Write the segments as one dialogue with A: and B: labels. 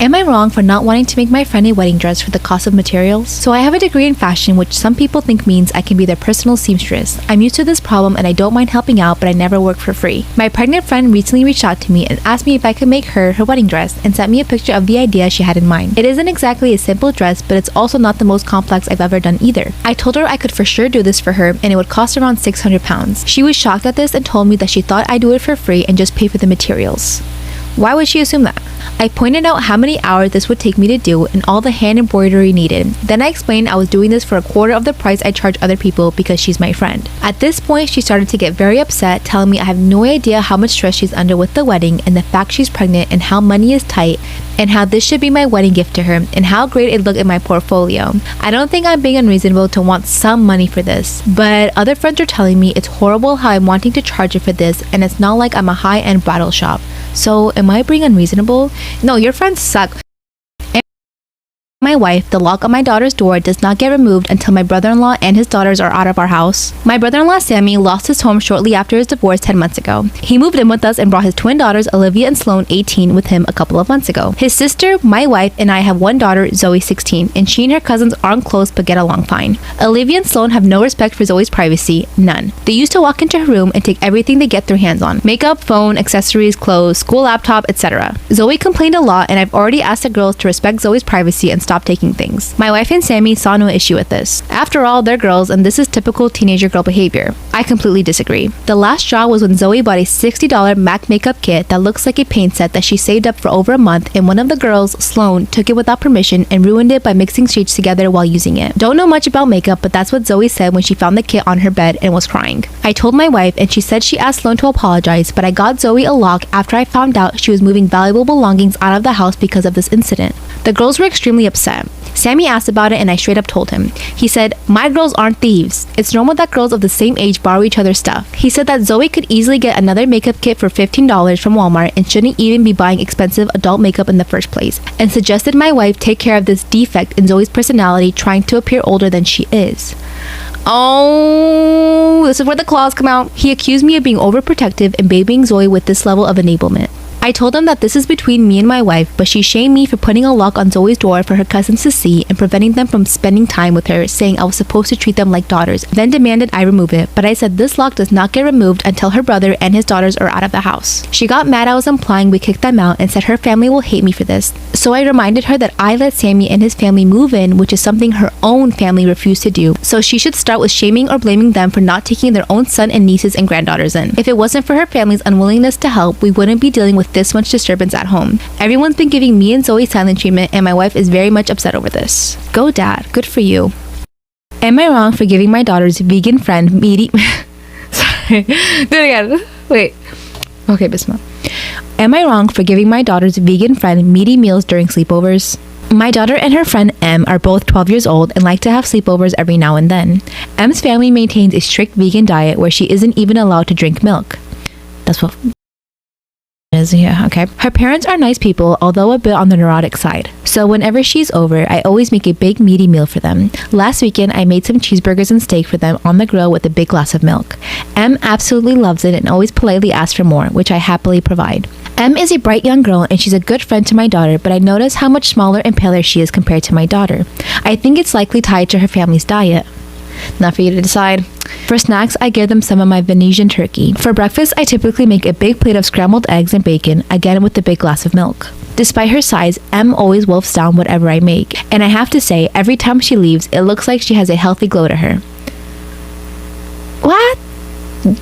A: Am I wrong for not wanting to make my friend a wedding dress for the cost of materials? So I have a degree in fashion, which some people think means I can be their personal seamstress. I'm used to this problem and I don't mind helping out, but I never work for free. My pregnant friend recently reached out to me and asked me if I could make her wedding dress and sent me a picture of the idea she had in mind. It isn't exactly a simple dress, but it's also not the most complex I've ever done either. I told her I could for sure do this for her and it would cost around £600. She was shocked at this and told me that she thought I'd do it for free and just pay for the materials. Why would she assume that? I pointed out how many hours this would take me to do and all the hand embroidery needed. Then I explained I was doing this for a quarter of the price I charge other people because she's my friend. At this point, she started to get very upset, telling me I have no idea how much stress she's under with the wedding and the fact she's pregnant and how money is tight and how this should be my wedding gift to her and how great it looked in my portfolio. I don't think I'm being unreasonable to want some money for this, but other friends are telling me it's horrible how I'm wanting to charge her for this and it's not like I'm a high-end bridal shop. So am I being unreasonable? No, your friends suck. My wife, the lock on my daughter's door does not get removed until my brother-in-law and his daughters are out of our house. My brother-in-law Sammy lost his home shortly after his divorce 10 months ago. He moved in with us and brought his twin daughters Olivia and Sloane 18 with him a couple of months ago. His sister, my wife, and I have one daughter, Zoe 16, and she and her cousins aren't close but get along fine. Olivia and Sloane have no respect for Zoe's privacy, none. They used to walk into her room and take everything they get their hands on. Makeup, phone, accessories, clothes, school laptop, etc. Zoe complained a lot and I've already asked the girls to respect Zoe's privacy and stop taking things. My wife and Sammy saw no issue with this. After all, they're girls and this is typical teenager girl behavior. I completely disagree. The last straw was when Zoe bought a $60 MAC makeup kit that looks like a paint set that she saved up for over a month and one of the girls, Sloane, took it without permission and ruined it by mixing shades together while using it. Don't know much about makeup, but that's what Zoe said when she found the kit on her bed and was crying. I told my wife and she said she asked Sloane to apologize, but I got Zoe a lock after I found out she was moving valuable belongings out of the house because of this incident. The girls were extremely upset. Sammy asked about it and I straight up told him. He said, "My girls aren't thieves. It's normal that girls of the same age borrow each other's stuff." He said that Zoe could easily get another makeup kit for $15 from Walmart and shouldn't even be buying expensive adult makeup in the first place, and suggested my wife take care of this defect in Zoe's personality trying to appear older than she is. Oh, this is where the claws come out. He accused me of being overprotective and babying Zoe with this level of enablement. I told him that this is between me and my wife, but she shamed me for putting a lock on Zoe's door for her cousins to see and preventing them from spending time with her, saying I was supposed to treat them like daughters, then demanded I remove it, but I said this lock does not get removed until her brother and his daughters are out of the house. She got mad I was implying we kicked them out and said her family will hate me for this, so I reminded her that I let Sammy and his family move in, which is something her own family refused to do, so she should start with shaming or blaming them for not taking their own son and nieces and granddaughters in. If it wasn't for her family's unwillingness to help, we wouldn't be dealing with this much disturbance at home. Everyone's been giving me and Zoe silent treatment and my wife is very much upset over this. Go dad, good for you. Am I wrong for giving my daughter's vegan friend meaty... Sorry, do it again. Wait. Okay, Bisma. Am I wrong for giving my daughter's vegan friend meaty meals during sleepovers? My daughter and her friend Em are both 12 years old and like to have sleepovers every now and then. Em's family maintains a strict vegan diet where she isn't even allowed to drink milk. That's what... Yeah, okay. Her parents are nice people, although a bit on the neurotic side. So whenever she's over, I always make a big meaty meal for them. Last weekend, I made some cheeseburgers and steak for them on the grill with a big glass of milk. Em absolutely loves it and always politely asks for more, which I happily provide. Em is a bright young girl and she's a good friend to my daughter, but I notice how much smaller and paler she is compared to my daughter. I think it's likely tied to her family's diet. Not for you to decide. For snacks, I give them some of my Venetian turkey. For breakfast, I typically make a big plate of scrambled eggs and bacon, again with a big glass of milk. Despite her size, Em always wolfs down whatever I make, and I have to say, every time she leaves, it looks like she has a healthy glow to her. What?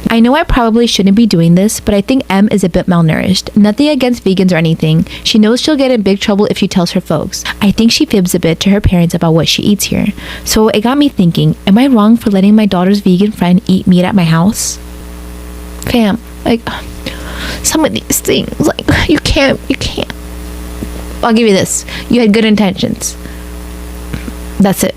A: I know I probably shouldn't be doing this, but I think Em is a bit malnourished. Nothing against vegans or anything. She knows she'll get in big trouble if she tells her folks. I think she fibs a bit to her parents about what she eats here. So it got me thinking, am I wrong for letting my daughter's vegan friend eat meat at my house? Fam, like, some of these things, like, you can't. I'll give you this. You had good intentions. That's it.